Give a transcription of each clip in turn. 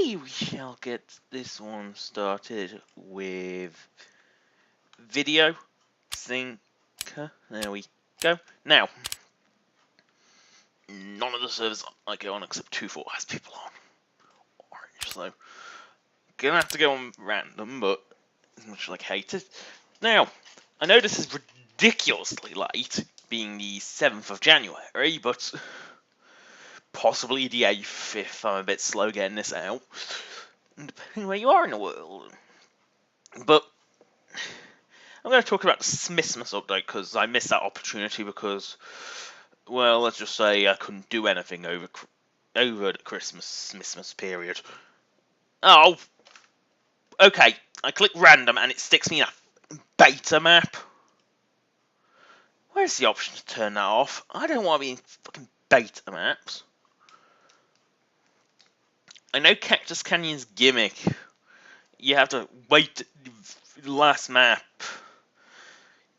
Okay, we shall get this one started with video syncer. There we go. Now, none of the servers I go on except 2.4 has people on Orange, so gonna have to go on random, but as much as I hate it. Now, I know this is ridiculously late, being the 7th of January, but possibly the 8th if I'm a bit slow getting this out, depending where you are in the world. But I'm going to talk about the Smissmas update because I missed that opportunity because, well, let's just say I couldn't do anything over the Christmas Smissmas period. Oh, okay. I click random and it sticks me in a beta map. Where's the option to turn that off? I don't want to be in fucking beta maps. I know Cactus Canyon's gimmick. You have to wait the last map.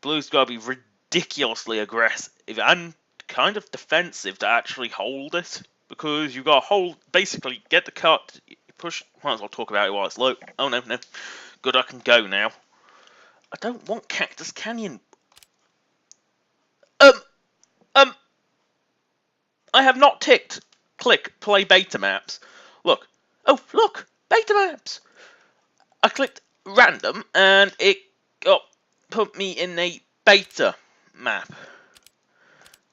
Blue's got to be ridiculously aggressive and kind of defensive to actually hold it. Because you've got to hold, basically get the cart, push, might as well talk about it while it's low. Oh no. Good, I can go now. I don't want Cactus Canyon. I have not click play beta maps. Look. Oh, look! Beta maps! I clicked random and it put me in a beta map.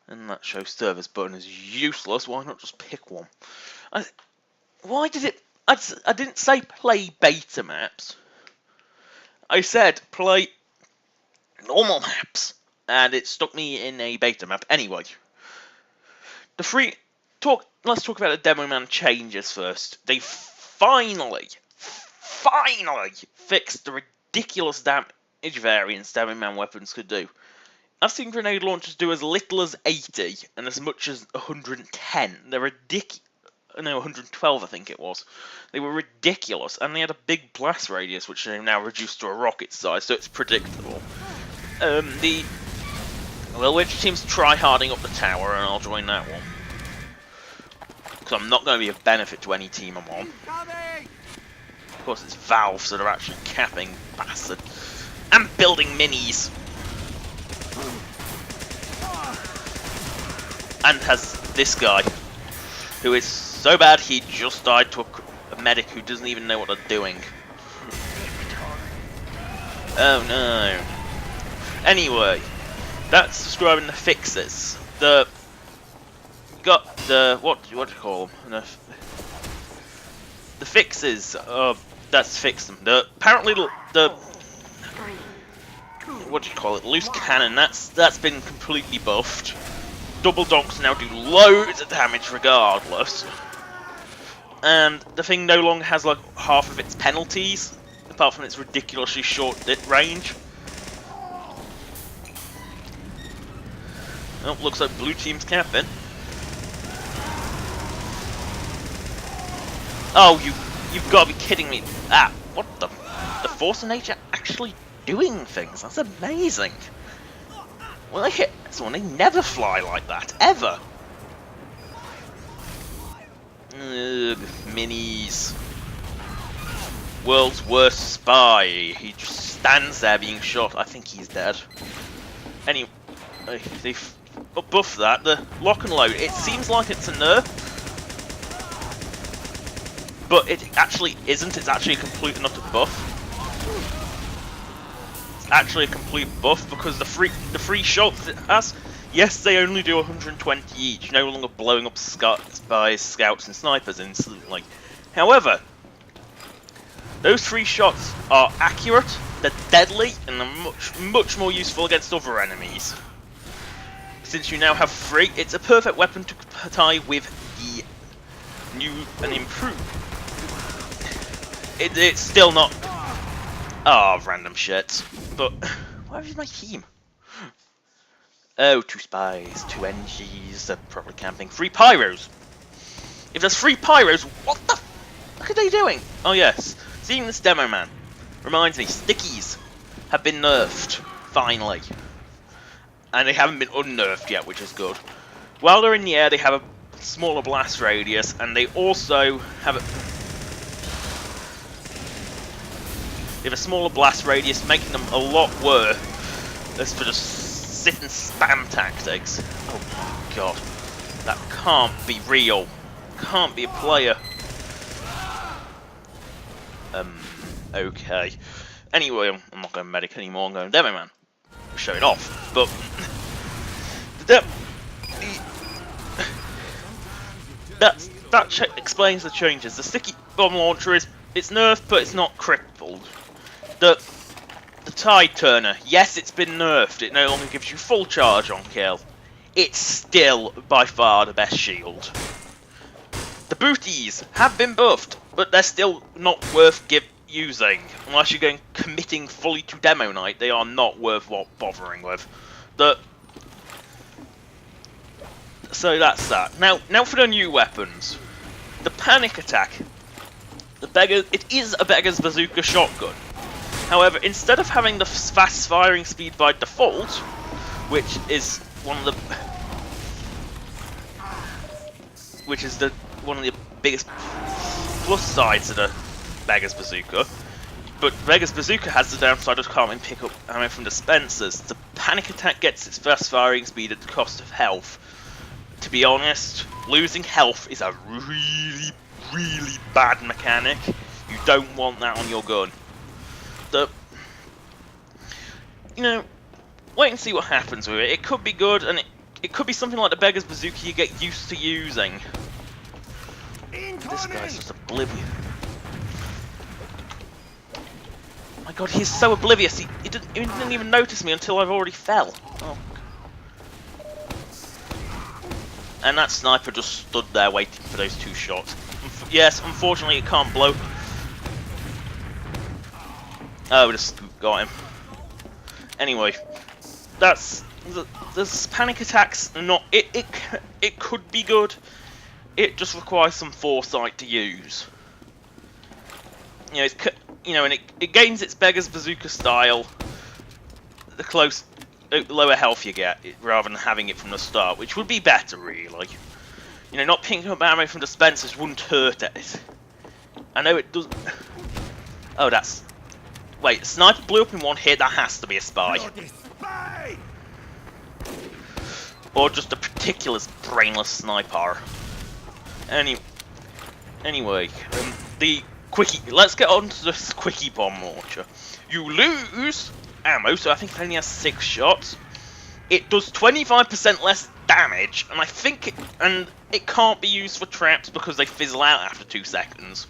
And that show servers button is useless. Why not just pick one? Why did it... I didn't say play beta maps. I said play normal maps. And it stuck me in a beta map. Anyway. Let's talk about the Demo Man changes first. They finally fixed the ridiculous damage variance Demo Man weapons could do. I've seen grenade launchers do as little as 80 and as much as 110. They're ridiculous. No, 112 I think it was. They were ridiculous, and they had a big blast radius, which they've now reduced to a rocket size, so it's predictable. Well, which team's try-harding up the tower, and I'll join that one. Because I'm not going to be of benefit to any team I'm on. Of course, it's Valve, so they're actually capping, bastard. And building minis. And has this guy, who is so bad he just died to a medic who doesn't even know what they're doing. Oh no. Anyway, that's describing the fixes. What do you call them? The fixes. That's fixed them. Apparently the what do you call it? Loose cannon. That's been completely buffed. Double donks now do loads of damage regardless. And the thing no longer has like half of its penalties, apart from its ridiculously short range. Oh, looks like blue team's capping. Oh, you've got to be kidding me! Ah, what the force of nature actually doing things? That's amazing. When they hit someone, they never fly like that, ever. Ugh, minis. World's worst spy. He just stands there being shot. I think he's dead. Anyway, they buff that. The lock and load. It seems like it's a nerf, but it actually isn't. It's actually a complete and utter buff. Actually a complete buff because the free shots it has, yes, they only do 120 each, no longer blowing up by scouts and snipers instantly. However, those free shots are accurate, they're deadly, and they're much more useful against other enemies. Since you now have free, it's a perfect weapon to tie with the new and improved. It's still not. Ah, random shit. But where is my team? Oh, 2 spies, 2 NGs, they're probably camping. 3 pyros. If there's 3 pyros, what the fuck are they doing? Oh yes, seeing this Demo Man reminds me, stickies have been nerfed, finally. And they haven't been unnerfed yet, which is good. While they're in the air, they have a smaller blast radius, and they also have a with a smaller blast radius, making them a lot worse for just sit and spam tactics. Oh my god, that can't be real. Can't be a player. Okay. Anyway, I'm not going medic anymore. I'm going demo man. Show it off, but that explains the changes. The sticky bomb launcher it's nerfed, but it's not crippled. The tide turner, yes, it's been nerfed. It no longer gives you full charge on kill. It's still by far the best shield. The booties have been buffed, but they're still not worth using unless you're going committing fully to demo night. They are not worth bothering with. So that's that. Now for the new weapons. The panic attack. It is a beggar's bazooka shotgun. However, instead of having the fast firing speed by default, which is one of the biggest plus sides of the beggar's bazooka, but beggar's bazooka has the downside of can't pick up ammo from dispensers. The panic attack gets its fast firing speed at the cost of health. To be honest, losing health is a really, really bad mechanic. You don't want that on your gun. Wait and see what happens with it. It could be good, and it could be something like the beggar's bazooka you get used to using. This guy's just oblivious. Oh my god, he's so oblivious. He didn't even notice me until I've already fell. Oh. And that sniper just stood there waiting for those two shots. Yes, unfortunately it can't blow. Oh, we just got him. Anyway, that's the panic attacks. Not it could be good. It just requires some foresight to use. And it gains its beggar's bazooka style. The lower health you get, rather than having it from the start, which would be better, really. Not picking up ammo from dispensers wouldn't hurt it. I know it does. Oh, that's. Wait, sniper blew up in one hit. That has to be a spy. Or just a particular brainless sniper. Anyway, the quickie. Let's get on to this quickie bomb launcher. You lose ammo, so I think it only has 6 shots. It does 25% less damage, and it can't be used for traps because they fizzle out after 2 seconds.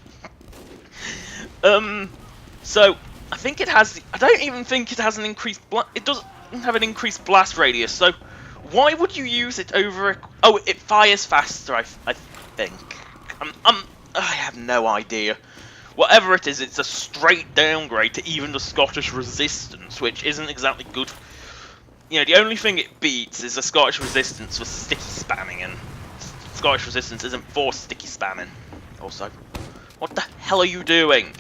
So I think it has. I don't even think it has an increased. It doesn't have an increased blast radius. So why would you use it over? Oh, it fires faster. I think. I have no idea. Whatever it is, it's a straight downgrade to even the Scottish Resistance, which isn't exactly good. The only thing it beats is the Scottish Resistance for sticky spamming, and Scottish Resistance isn't for sticky spamming. Also, what the hell are you doing?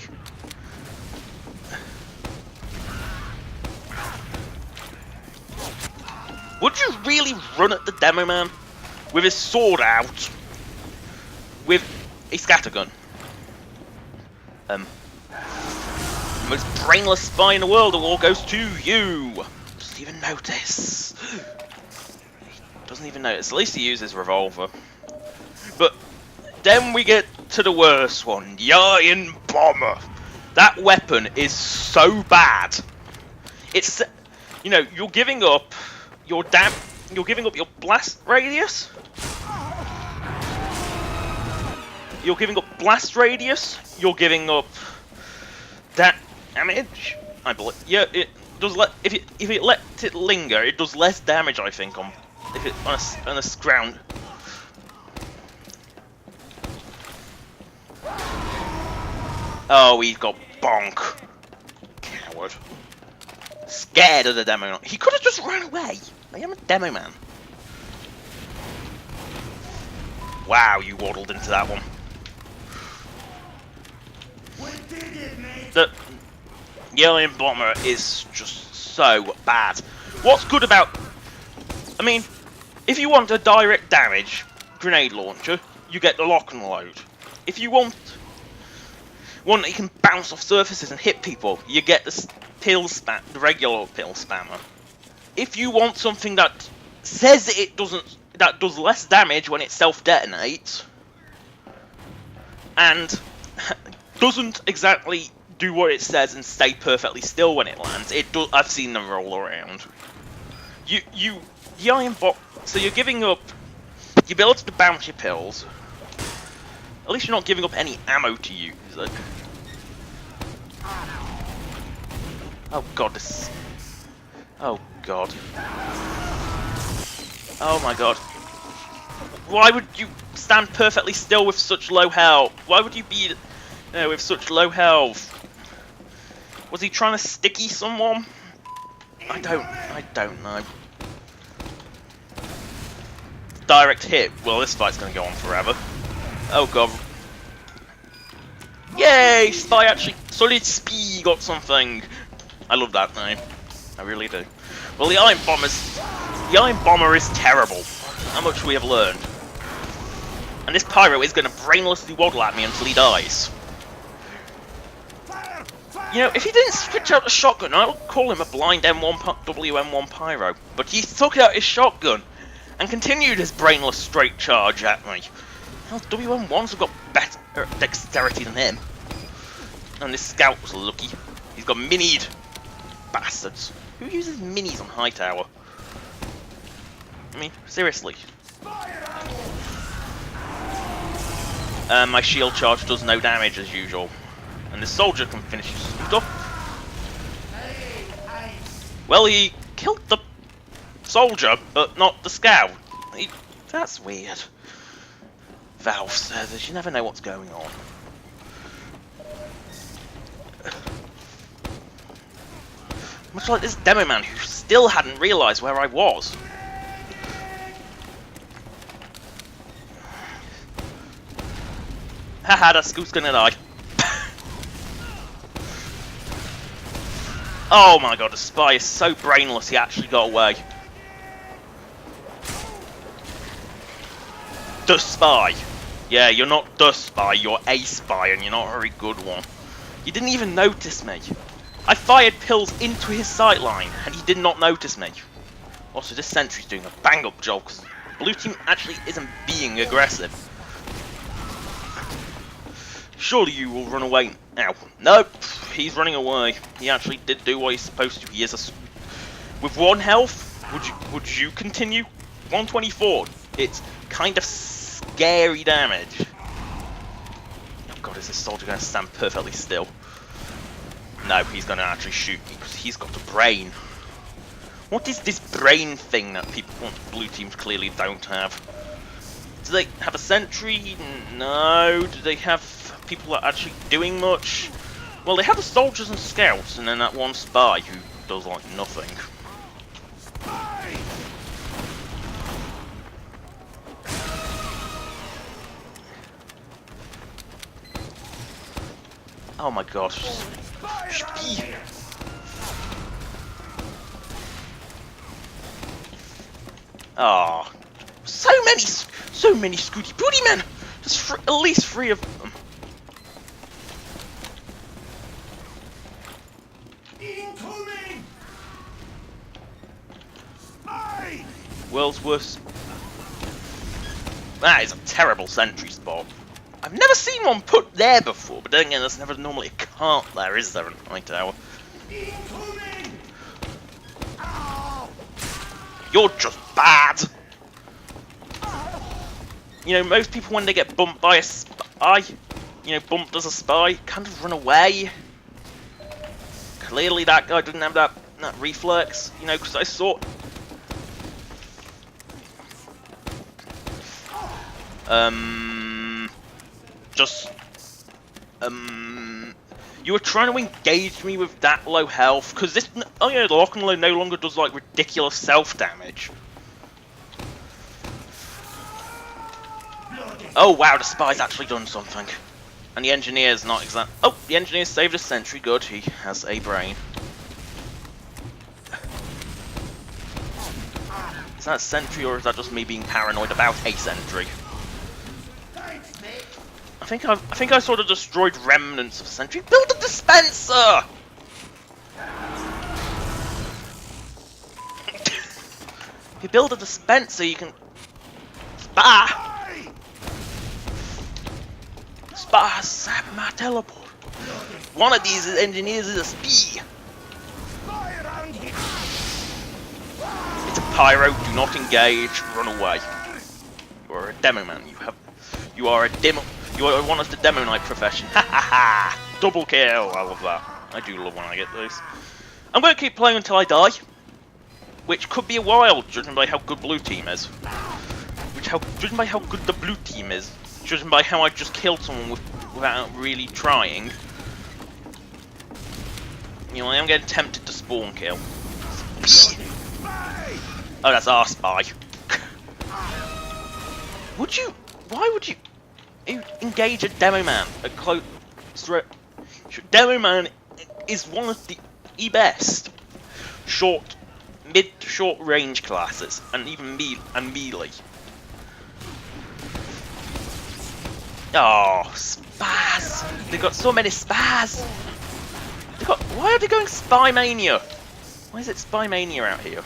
Would you really run at the demo man with his sword out with a scattergun? Most brainless spy in the world, all goes to you. Doesn't even notice. He doesn't even notice. At least he uses revolver. But then we get to the worst one, the Iron Bomber. That weapon is so bad. It's you're giving up your blast radius. You're giving up blast radius. You're giving up damage. I believe. Yeah, it does. If it lets it linger, it does less damage. I think on a ground. Oh, he's got bonk. Coward. Scared of the demo. He could have just run away. I am a demo man. Wow, you waddled into that one. The Iron Bomber is just so bad. What's good about... I mean, if you want a direct damage grenade launcher, you get the lock and load. If you want one that you can bounce off surfaces and hit people. You get the the regular pill spammer. If you want something that says it does less damage when it self-detonates, and doesn't exactly do what it says and stay perfectly still when it lands, I've seen them roll around. The iron bot. So you're giving up the ability to bounce your pills. At least you're not giving up any ammo to use it. Oh god, this. Oh god. Oh my god. Why would you stand perfectly still with such low health? Why would you be with such low health? Was he trying to sticky someone? I don't know. Direct hit. Well, this fight's gonna go on forever. Oh god. Yay! Spy actually. Solid Spy got something. I love that name. I really do. Well, the Iron Bomber is terrible. How much we have learned. And this Pyro is gonna brainlessly waddle at me until he dies. You know, if he didn't switch out the shotgun, I would call him a blind WM1 Pyro. But he took out his shotgun and continued his brainless straight charge at me. Well, WM1s have got better dexterity than him. And this scout was lucky. He's got minied. Bastards. Who uses minis on Hightower? I mean, seriously. My shield charge does no damage as usual. And the soldier can finish his stuff. Well, he killed the soldier, but not the scout. That's weird. Valve servers, you never know what's going on. Much like this demo man who still hadn't realised where I was. Haha, that Scoot's gonna die. Oh my god, the spy is so brainless he actually got away. The spy. Yeah, you're not the spy, you're a spy, and you're not a very good one. You didn't even notice me. I fired pills into his sightline, and he did not notice me. Also, this Sentry's doing a bang-up job, because the blue team actually isn't being aggressive. Surely you will run away now. Nope, he's running away. He actually did do what he's supposed to. He is a... With 1 health, would you continue? 124. It's kind of scary damage. Oh god, is this soldier going to stand perfectly still? No, he's going to actually shoot me because he's got a brain. What is this brain thing that people want? Blue teams clearly don't have. Do they have a sentry? No. Do they have people that are actually doing much? Well, they have the soldiers and scouts, and then that one spy who does like nothing. Oh my gosh. Ah, oh, so many Scooty Booty men. There's at least 3 of them. Incoming! World's worst. That is a terrible sentry spot. I've never seen one put there before, but then again, there's never normally a cart there, is there, in Hightower? You're just bad! You know, most people when they get bumped by a spy, you know, bumped as a spy, kind of run away. Clearly that guy didn't have that reflex, you know, because I saw... You were trying to engage me with that low health, because this, oh yeah, the lock and load no longer does like ridiculous self-damage. Oh wow, the spy's actually done something. And the engineer's not exact. Oh, the engineer saved a sentry, good, he has a brain. Is that a sentry or is that just me being paranoid about a sentry? I think I sort of destroyed remnants of Sentry. Build a dispenser! If you build a dispenser, you can Sap my teleport. One of these engineers is a spy. It's a Pyro. Do not engage. Run away. You are a demo man. You are a demo. You are one of the demo knight profession. Ha ha ha! Double kill. I love that. I do love when I get those. I'm going to keep playing until I die, which could be a while, judging by how good blue team is. Judging by how good the blue team is, judging by how I just killed someone without really trying. You know, I am getting tempted to spawn kill. Oh, that's our spy. Why would you engage a demo man at close threat? Demo man is one of the best mid to short range classes, and even melee. Oh, spaz! They've got so many spaz! Why are they going Spy Mania? Why is it Spy Mania out here?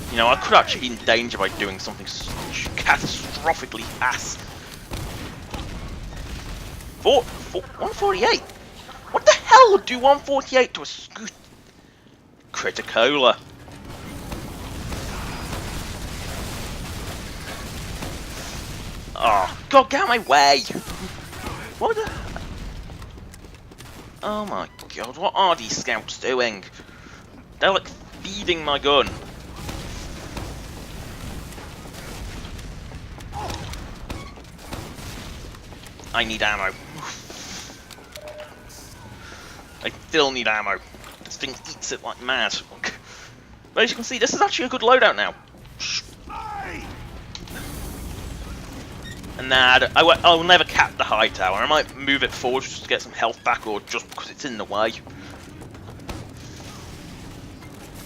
You know, I could actually be in danger by doing something catastrophically ass. 148? What the hell would do 148 to a scoot? Criticola. Oh, God, get out of my way! What the... Oh my God, what are these scouts doing? They're like feeding my gun. I need ammo. I still need ammo. This thing eats it like mad. But as you can see, this is actually a good loadout now. And I'll never cap the high tower. I might move it forward just to get some health back, or just because it's in the way.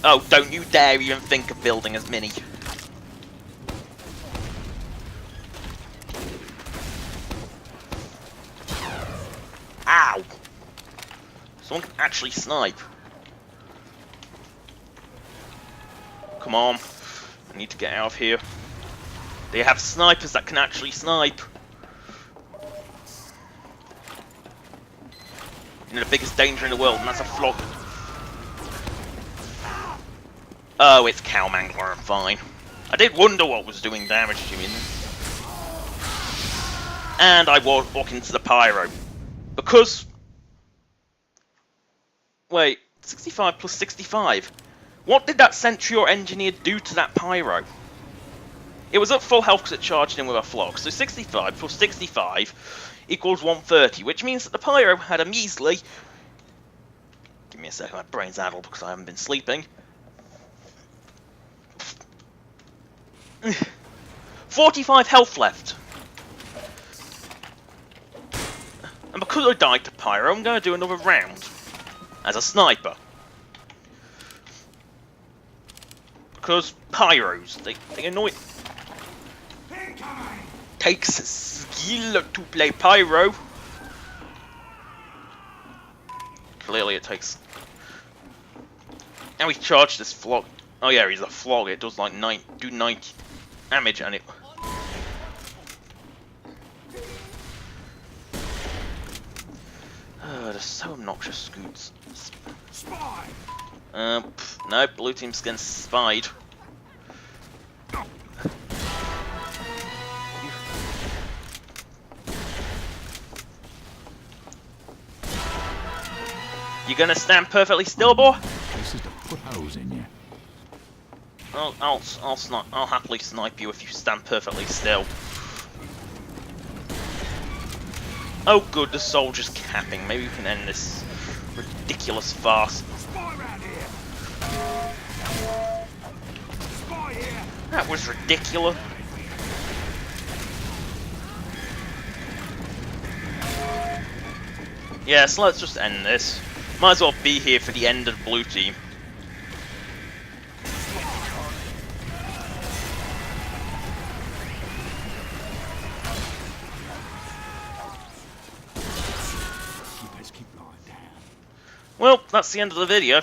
Oh, don't you dare even think of building as mini. Ow! Someone can actually snipe. Come on. I need to get out of here. They have snipers that can actually snipe. You know, the biggest danger in the world, and that's a flog. Oh, it's Cowmangler, I'm fine. I did wonder what was doing damage to me. And I walk into the Pyro. Because... Wait, 65 plus 65. What did that Sentry or Engineer do to that Pyro? It was at full health because it charged in with a flog. So 65 plus 65 equals 130, which means that the Pyro had a measly... Give me a second, my brain's addled because I haven't been sleeping. 45 health left. And because I died to Pyro, I'm going to do another round as a sniper. Because Pyros, they annoy... Takes skill to play Pyro. Clearly it takes... Now he's charged this flog. Oh yeah, he's a flog. It does like 90 damage and it... They're so obnoxious, Scoots. Spy! No, blue team's getting spied. You gonna stand perfectly still, boy? Places to put holes in you. I'll happily snipe you if you stand perfectly still. Oh good, the soldier's capping. Maybe we can end this ridiculous farce. Spy around here! Spy here! That was ridiculous. Yes, let's just end this. Might as well be here for the end of the blue team. Well, that's the end of the video.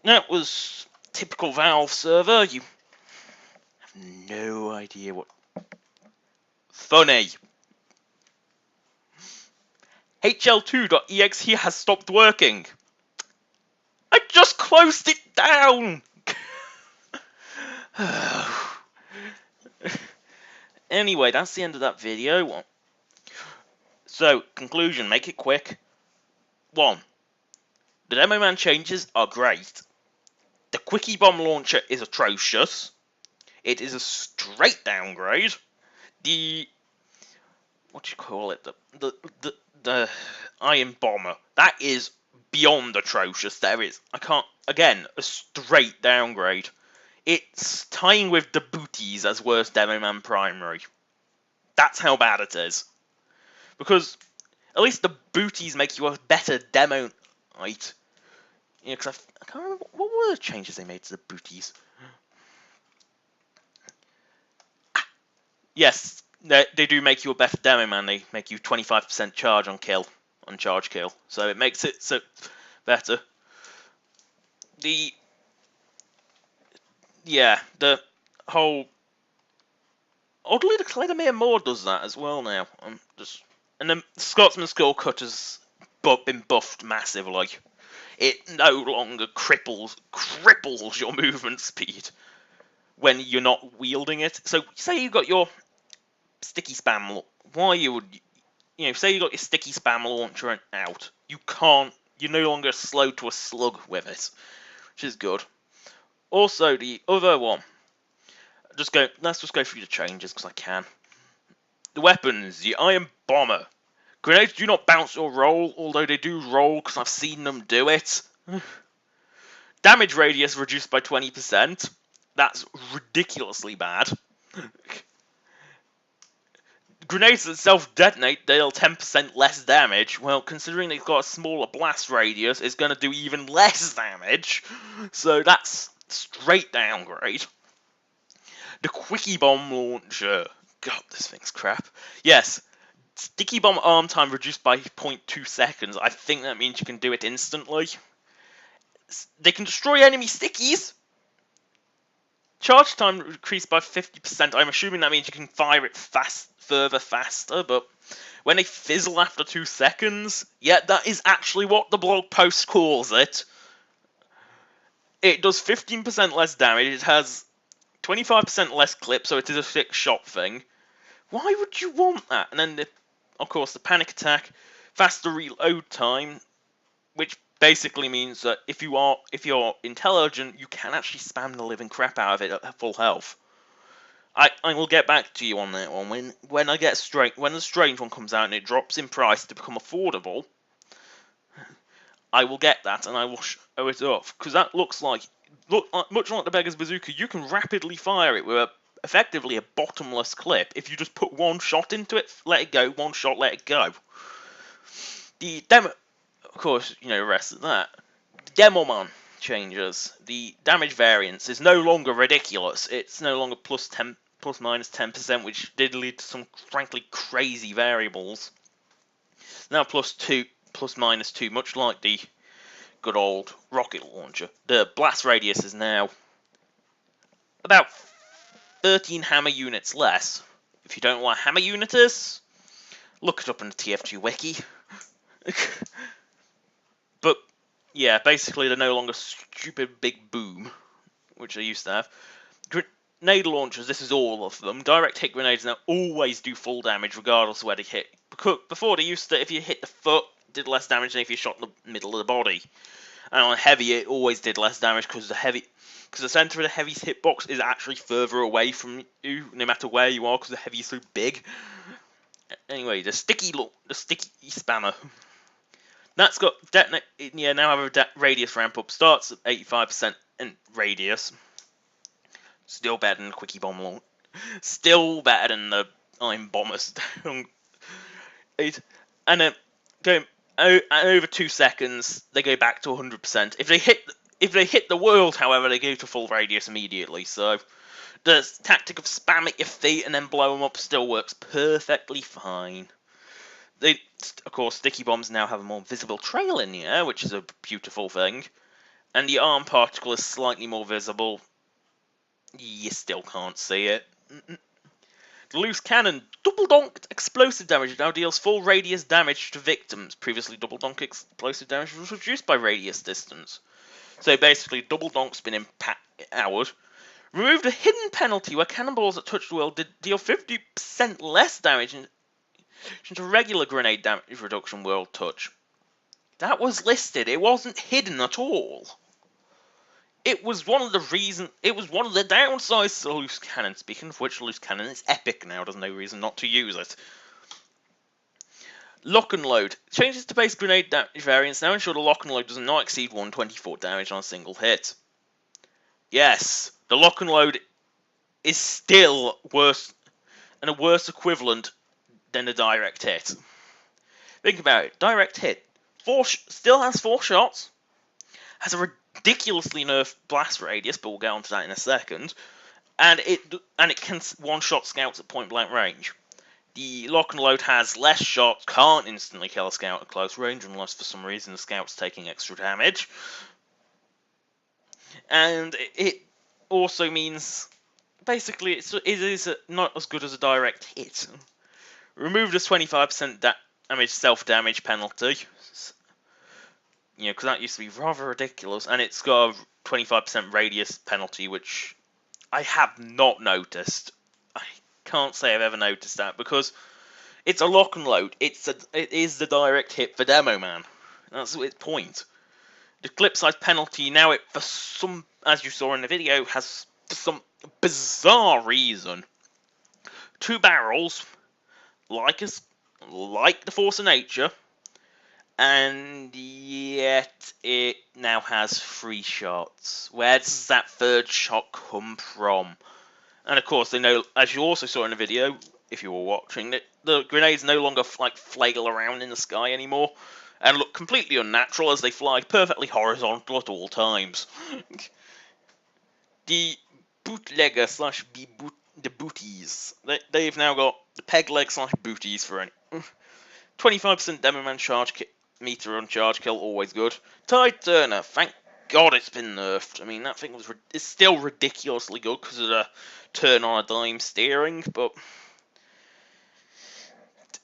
That was typical Valve server. You have no idea what... Funny. HL2.exe has stopped working. I just closed it down! Anyway, that's the end of that video. So, conclusion, make it quick. 1. The Demo Man changes are great. The Quickie Bomb Launcher is atrocious. It is a straight downgrade. The... what do you call it? The Iron Bomber. That is beyond atrocious. There is... I can't... Again, a straight downgrade. It's tying with the Booties as worst Demo Man primary. That's how bad it is. Because at least the Booties make you a better demo knight. You know, because I can't remember what were the changes they made to the Booties. Yes, they do make you a better demo man. They make you 25% charge on charge kill, so it makes it so better. The whole oddly the Cladamere Moor does that as well now. And the Scotsman Skull Cutter's been buffed massively. It no longer cripples your movement speed when you're not wielding it. So say you got your sticky spam. Say you got your sticky spam launcher out. You're no longer slow to a slug with it, which is good. Also, the other one. Let's just go through the changes because I can. The weapons, the Iron Bomber. Grenades do not bounce or roll, although they do roll because I've seen them do it. Damage radius reduced by 20%. That's ridiculously bad. Grenades that self-detonate deal 10% less damage. Well, considering they've got a smaller blast radius, it's going to do even less damage. So that's straight downgrade. The Quickie Bomb Launcher. God, this thing's crap. Yes, Sticky Bomb arm time reduced by 0.2 seconds. I think that means you can do it instantly. They can destroy enemy stickies. Charge time increased by 50%. I'm assuming that means you can fire it faster, but when they fizzle after 2 seconds, yeah, that is actually what the blog post calls it. It does 15% less damage. It has 25% less clip, so it is a fixed shot thing. Why would you want that? And then, of course, the panic attack, faster reload time, which basically means that if you're intelligent, you can actually spam the living crap out of it at full health. I will get back to you on that one when the strange one comes out and it drops in price to become affordable. I will get that and I will show it off because that looks like much like the Beggar's Bazooka. You can rapidly fire it with effectively a bottomless clip if you just put one shot into it, let it go, one shot, let it go. The demo, of course, the rest of that. The Demo Man changes. The damage variance is no longer ridiculous. It's no longer plus minus 10%, which did lead to some frankly crazy variables. Now plus minus 2, much like the good old rocket launcher. The blast radius is now about 13 hammer units less. If you don't know what a hammer unit is, look it up in the TF2 wiki. But yeah, basically they're no longer stupid big boom, which they used to have. Grenade launchers, this is all of them. Direct hit grenades now always do full damage regardless of where they hit. Before they used to, if you hit the foot, it did less damage than if you shot in the middle of the body. And on heavy, it always did less damage because the center of the heavy's hitbox is actually further away from you, no matter where you are, because the heavy is so big. Anyway, the sticky spammer. That's got detonate. Yeah, now have a radius ramp up. Starts at 85% in radius. Still better than the Quickie Bomb launch. Still better than the Iron Bombers. And then going over 2 seconds, they go back to 100%. If they hit the world, however, they go to full radius immediately. So the tactic of spam at your feet and then blow them up still works perfectly fine. Of course, sticky bombs now have a more visible trail in the air, which is a beautiful thing. And the arm particle is slightly more visible. You still can't see it. The loose cannon, double-donked explosive damage, now deals full radius damage to victims. Previously, double-donk explosive damage was reduced by radius distance. So basically, double-donk's been empowered. Removed a hidden penalty where cannonballs that touch the world did deal 50% less damage to regular grenade damage reduction world touch. That was listed. It wasn't hidden at all. It was one of the downsides to loose cannon. Speaking of which, loose cannon is epic now. There's no reason not to use it. Lock and load. Changes to base grenade damage variants now ensure the lock and load does not exceed 124 damage on a single hit. Yes, the lock and load is still worse, and a worse equivalent than a direct hit. Think about it. Direct hit. Still has 4 shots. Has a ridiculously nerfed blast radius, but we'll get onto that in a second. And it can one-shot scouts at point-blank range. The lock and load has less shots, can't instantly kill a scout at close range unless for some reason the scout's taking extra damage. And it also means, basically, it is not as good as a direct hit. Removed a 25% damage self-damage penalty. Because that used to be rather ridiculous. And it's got a 25% radius penalty, which I have not noticed. I can't say I've ever noticed that, because it's a lock and load. It is the direct hit for Demo Man. That's its point. The clip size penalty now, for some, as you saw in the video, has for some bizarre reason 2 barrels, like the Force of Nature, and yet it now has 3 shots. Where does that 3rd shot come from? And of course, they know, as you also saw in the video, if you were watching it, the grenades no longer flail around in the sky anymore, and look completely unnatural as they fly perfectly horizontal at all times. The bootlegger / the booties, they've now got the peg leg / booties for any 25% demo man charge meter on charge kill, always good. Tide Turner, thank God it's been nerfed. I mean, that thing is still ridiculously good because of the turn on a dime steering, but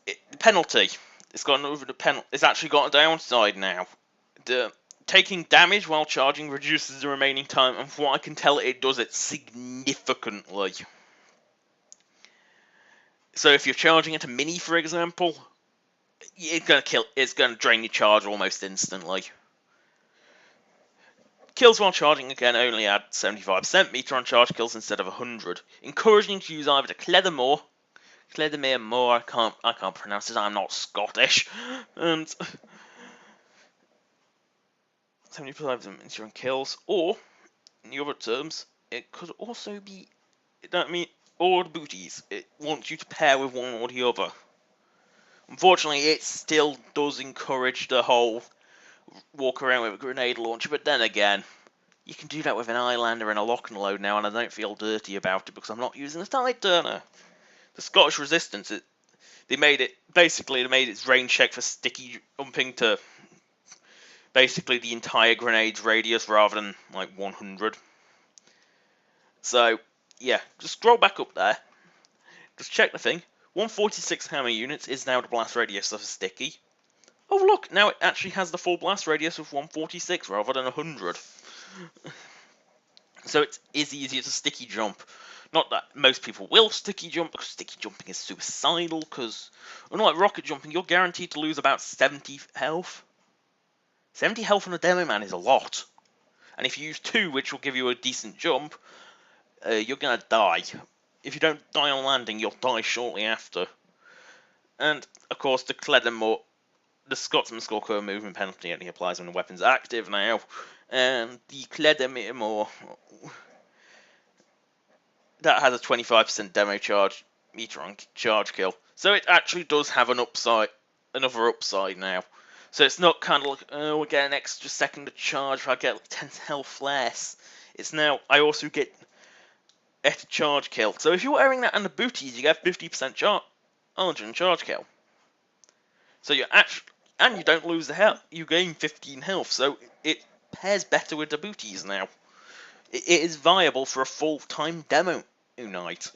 the penalty. It's actually got a downside now. Taking damage while charging reduces the remaining time, and from what I can tell, it does it significantly. So if you're charging at a mini, for example, it's gonna drain your charge almost instantly. Kills while charging again only add 75% meter on charge kills instead of 100. Encouraging to use either the Cledamore Moore, I can't pronounce it, I'm not Scottish. And 75% meter on kills, or in the other terms, it could also be, or the booties. It wants you to pair with one or the other. Unfortunately, it still does encourage the whole walk around with a grenade launcher, but then again, you can do that with an Eyelander and a lock and load now, and I don't feel dirty about it because I'm not using a Tide Turner. The Scottish Resistance, they made its range check for sticky jumping to basically the entire grenade's radius rather than 100. So yeah, just scroll back up there. Just check the thing. 146 hammer units is now the blast radius of a sticky. Oh look, now it actually has the full blast radius of 146 rather than 100. So it is easier to sticky jump. Not that most people will sticky jump, because sticky jumping is suicidal, because unlike rocket jumping, you're guaranteed to lose about 70 health. 70 health on a demo man is a lot. And if you use 2, which will give you a decent jump, you're going to die. If you don't die on landing, you'll die shortly after. And, of course, the Cledamore, the Scotsman Skulker movement penalty only applies when the weapon's active now. And the Cledamore, that has a 25% demo charge meter on charge kill. So it actually does have another upside now. So it's not kind of like, oh, we get an extra second to charge, I get 10 health less. It's now, I also get a charge kill. So if you're wearing that and the booties, you get 50% charge and charge kill. So you actually, and you don't lose the health. You gain 15 health, so it pairs better with the booties now. It is viable for a full-time demo night.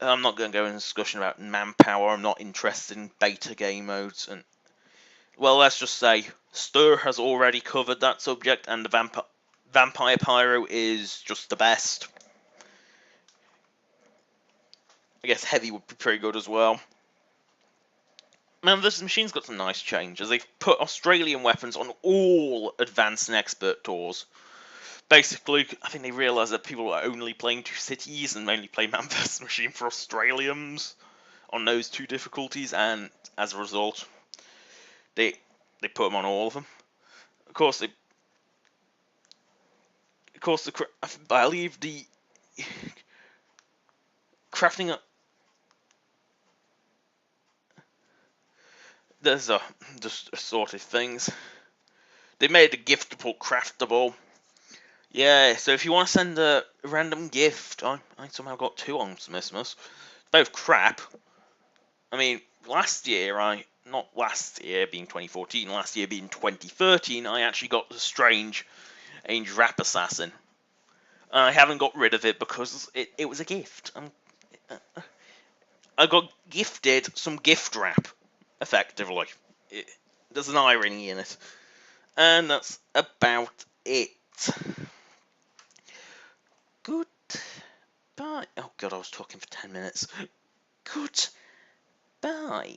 I'm not going to go in a discussion about manpower. I'm not interested in beta game modes. And well, let's just say Stir has already covered that subject, and the Vampire Pyro is just the best. I guess Heavy would be pretty good as well. Man, this machine's got some nice changes. They've put Australian weapons on all advanced and expert tours. Basically, I think they realised that people are only playing 2 cities and mainly play Man vs Machine for Australians on those 2 difficulties, and as a result, they put them on all of them. Of course, I believe the crafting up. There's just assorted things. They made the giftable craftable. Yeah, so if you want to send a random gift, I somehow got 2 on Smissmas. Both crap. I mean, not last year being 2014, last year being 2013, I actually got the strange Angel Rap Assassin. I haven't got rid of it because it was a gift. I got gifted some gift wrap, effectively. There's an irony in it. And that's about it. Goodbye. Oh god, I was talking for 10 minutes. Goodbye.